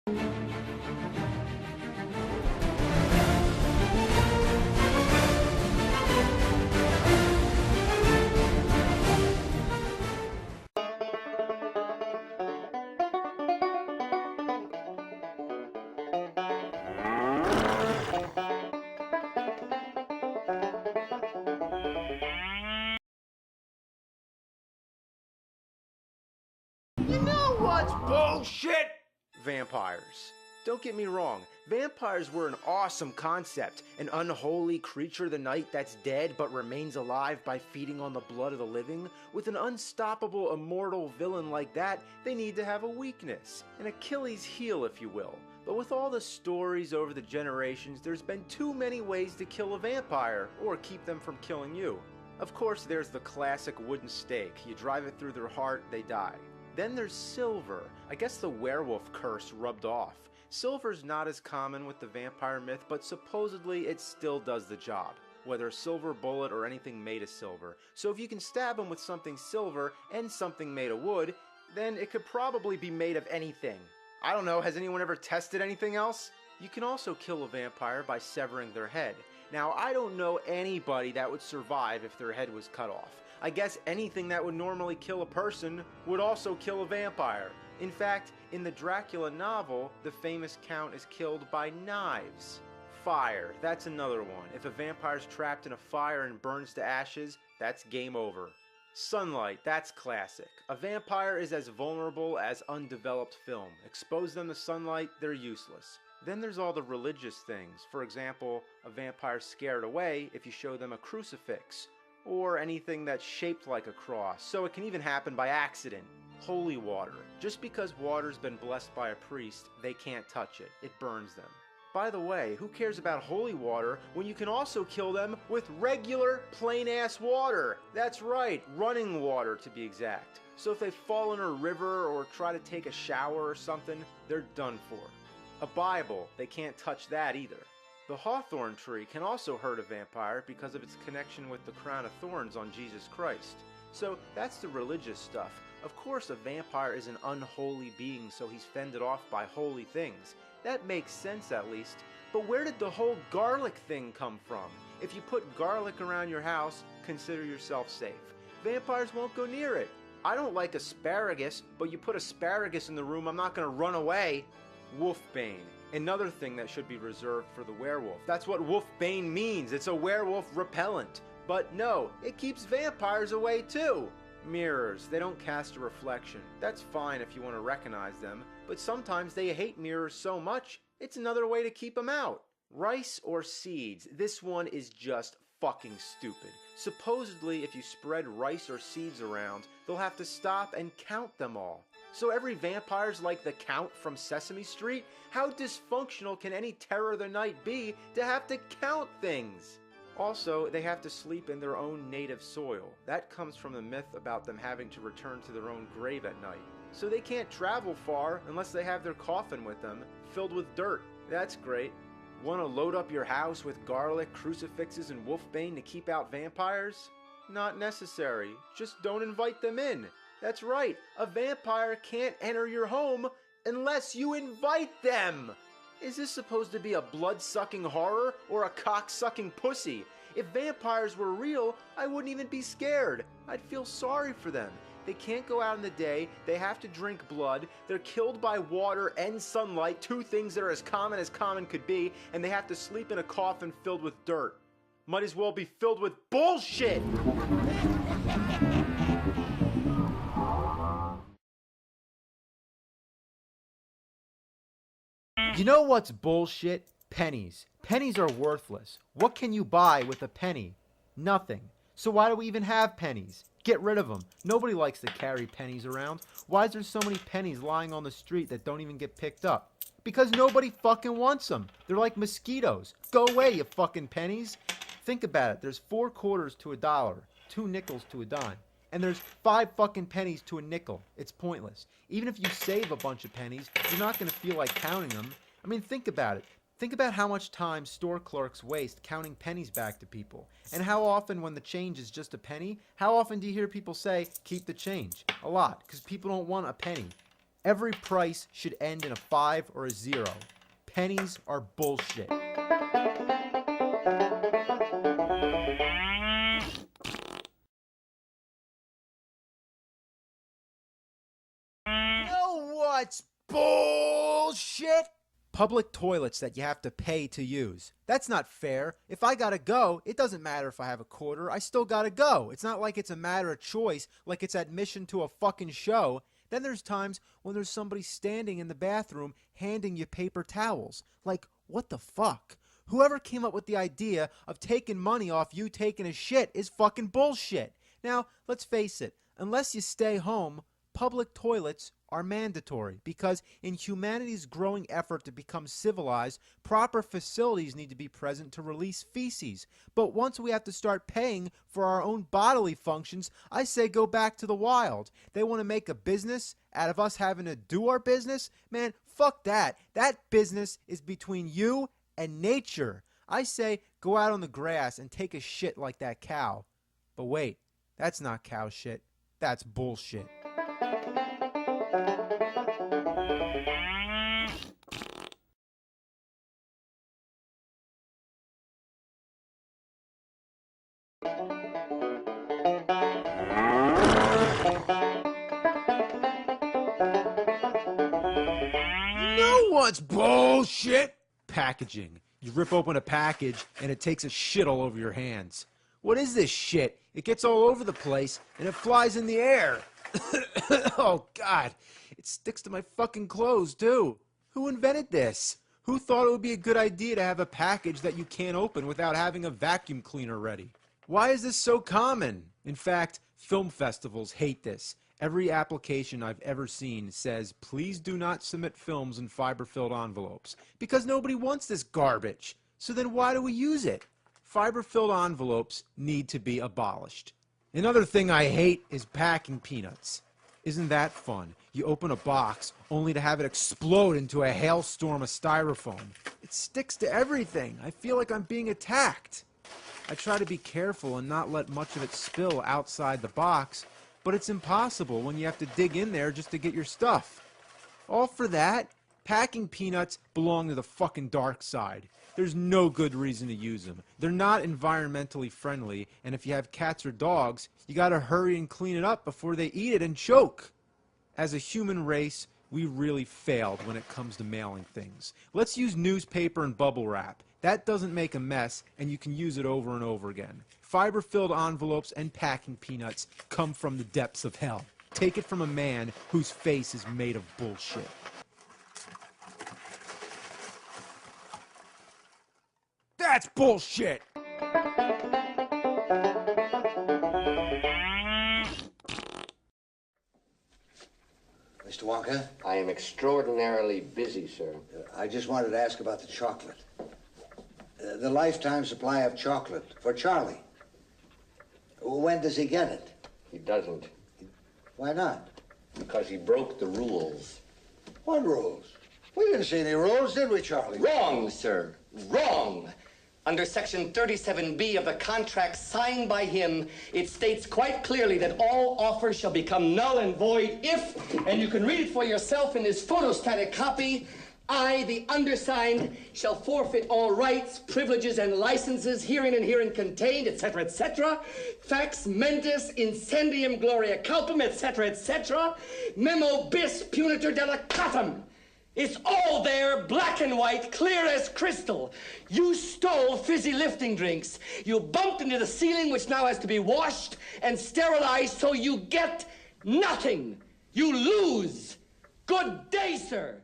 You know what's bullshit? Vampires. Don't get me wrong, vampires were an awesome concept. An unholy creature of the night that's dead but remains alive by feeding on the blood of the living. With an unstoppable immortal villain like that, they need to have a weakness. An Achilles heel, if you will. But with all the stories over the generations, there's been too many ways to kill a vampire, or keep them from killing you. Of course, there's the classic wooden stake. You drive it through their heart, they die. Then there's silver. I guess the werewolf curse rubbed off. Silver's not as common with the vampire myth, but supposedly it still does the job. Whether a silver bullet or anything made of silver. So if you can stab them with something silver and something made of wood, then it could probably be made of anything. I don't know, has anyone ever tested anything else? You can also kill a vampire by severing their head. Now, I don't know anybody that would survive if their head was cut off. I guess anything that would normally kill a person would also kill a vampire. In fact, in the Dracula novel, the famous Count is killed by knives. Fire, that's another one. If a vampire's trapped in a fire and burns to ashes, that's game over. Sunlight, that's classic. A vampire is as vulnerable as undeveloped film. Expose them to sunlight, they're useless. Then there's all the religious things. For example, a vampire's scared away if you show them a crucifix, or anything that's shaped like a cross, so it can even happen by accident. Holy water. Just because water's been blessed by a priest, they can't touch it. It burns them. By the way, who cares about holy water when you can also kill them with regular, plain-ass water? That's right, running water to be exact. So if they fall in a river or try to take a shower or something, they're done for. A Bible, they can't touch that either. The hawthorn tree can also hurt a vampire because of its connection with the crown of thorns on Jesus Christ. So that's the religious stuff. Of course a vampire is an unholy being, so he's fended off by holy things. That makes sense at least. But where did the whole garlic thing come from? If you put garlic around your house, consider yourself safe. Vampires won't go near it. I don't like asparagus, but you put asparagus in the room, I'm not gonna run away. Wolfbane. Another thing that should be reserved for the werewolf. That's what wolfbane means. It's a werewolf repellent. But no, it keeps vampires away too. Mirrors, they don't cast a reflection. That's fine if you want to recognize them, but sometimes they hate mirrors so much, it's another way to keep them out. Rice or seeds, this one is just fucking stupid. Supposedly, if you spread rice or seeds around, they'll have to stop and count them all. So every vampire's like the Count from Sesame Street? How dysfunctional can any terror of the night be to have to count things? Also, they have to sleep in their own native soil. That comes from the myth about them having to return to their own grave at night. So they can't travel far unless they have their coffin with them, filled with dirt. That's great. Want to load up your house with garlic, crucifixes, and wolfbane to keep out vampires? Not necessary. Just don't invite them in. That's right, a vampire can't enter your home unless you invite them! Is this supposed to be a blood-sucking horror or a cock-sucking pussy? If vampires were real, I wouldn't even be scared. I'd feel sorry for them. They can't go out in the day, they have to drink blood, they're killed by water and sunlight, two things that are as common could be, and they have to sleep in a coffin filled with dirt. Might as well be filled with bullshit! You know what's bullshit? Pennies. Pennies are worthless. What can you buy with a penny? Nothing. So why do we even have pennies? Get rid of them. Nobody likes to carry pennies around. Why is there so many pennies lying on the street that don't even get picked up? Because nobody fucking wants them. They're like mosquitoes. Go away, you fucking pennies. Think about it. There's 4 quarters to $1, 2 nickels to a dime. And there's 5 fucking pennies to a nickel. It's pointless. Even if you save a bunch of pennies, you're not going to feel like counting them. I mean, think about it. Think about how much time store clerks waste counting pennies back to people. And how often when the change is just a penny, how often do you hear people say, keep the change? A lot, because people don't want a penny. Every price should end in a 5 or a 0. Pennies are bullshit. Know what's bullshit? Public toilets that you have to pay to use. That's not fair. If I gotta go, it doesn't matter if I have a quarter. I still gotta go. It's not like it's a matter of choice, like it's admission to a fucking show. Then there's times when there's somebody standing in the bathroom handing you paper towels. Like, what the fuck? Whoever came up with the idea of taking money off you taking a shit is fucking bullshit. Now, let's face it. Unless you stay home, public toilets are mandatory because in humanity's growing effort to become civilized, proper facilities need to be present to release feces. But once we have to start paying for our own bodily functions, I say go back to the wild. They want to make a business out of us having to do our business? Man, fuck that. That business is between you and nature. I say go out on the grass and take a shit like that cow. But wait, that's not cow shit. That's bullshit. Know what's bullshit? Packaging. You rip open a package and it takes a shit all over your hands. What is this shit? It gets all over the place and it flies in the air. Oh, God. It sticks to my fucking clothes, too. Who invented this? Who thought it would be a good idea to have a package that you can't open without having a vacuum cleaner ready? Why is this so common? In fact, film festivals hate this. Every application I've ever seen says, please do not submit films in fiber-filled envelopes, because nobody wants this garbage. So then why do we use it? Fiber-filled envelopes need to be abolished. Another thing I hate is packing peanuts. Isn't that fun? You open a box only to have it explode into a hailstorm of styrofoam. It sticks to everything. I feel like I'm being attacked. I try to be careful and not let much of it spill outside the box, but it's impossible when you have to dig in there just to get your stuff. All for that? Packing peanuts belong to the fucking dark side. There's no good reason to use them. They're not environmentally friendly, and if you have cats or dogs, you gotta hurry and clean it up before they eat it and choke. As a human race, we really failed when it comes to mailing things. Let's use newspaper and bubble wrap. That doesn't make a mess, and you can use it over and over again. Fiber-filled envelopes and packing peanuts come from the depths of hell. Take it from a man whose face is made of bullshit. That's bullshit! Mr. Wonka? I am extraordinarily busy, sir. I just wanted to ask about the chocolate. The lifetime supply of chocolate for Charlie. When does he get it? He doesn't. Why not? Because he broke the rules. What rules? We didn't see any rules, did we, Charlie? Wrong, sir. Wrong. Under Section 37B of the contract signed by him, it states quite clearly that all offers shall become null and void if, and you can read it for yourself in this photostatic copy, I, the undersigned, shall forfeit all rights, privileges, and licenses herein and herein contained, etc., etc. Fax mentis incendium gloria culpum, etc., etc. Memo bis punitor delicatum. It's all there, black and white, clear as crystal. You stole fizzy lifting drinks. You bumped into the ceiling, which now has to be washed and sterilized, so you get nothing. You lose. Good day, sir.